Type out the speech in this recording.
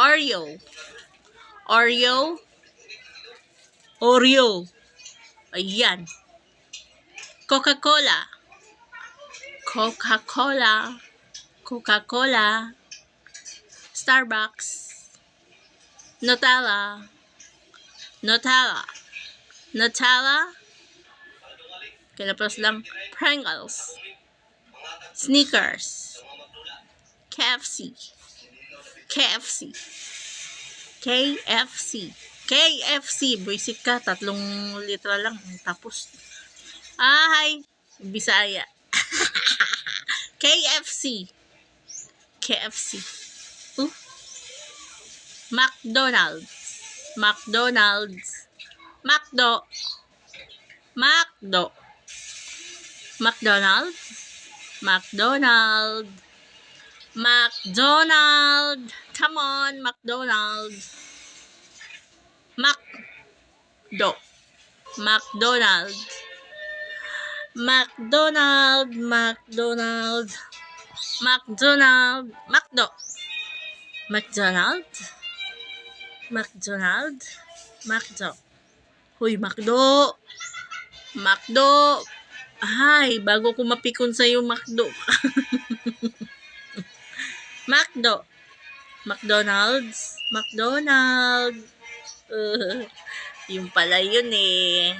Oreo. Oreo. Oreo. Ayan. Coca-Cola. Coca-Cola. Coca-Cola. Starbucks. Nutella. Nutella. Nutella. Kinapos lang. Pringles. Snickers. KFC. KFC. KFC. KFC. Buisit ka. 3 litra lang. Tapos. Hi. Bisaya. KFC. KFC. McDonald's. McDonald's. Macdo. Macdo. McDonald's. McDonald. McDonald. Come on, McDonald. Macdo. McDonald. McDonald. McDonald. McDonald. Macdo. McDonald. McDonald. Macdo. Hoy, Macdo. Macdo. Ay, bago ko mapikon sa'yo, Macdo. Macdo. McDonald's. McDonald. Yung pala yun eh.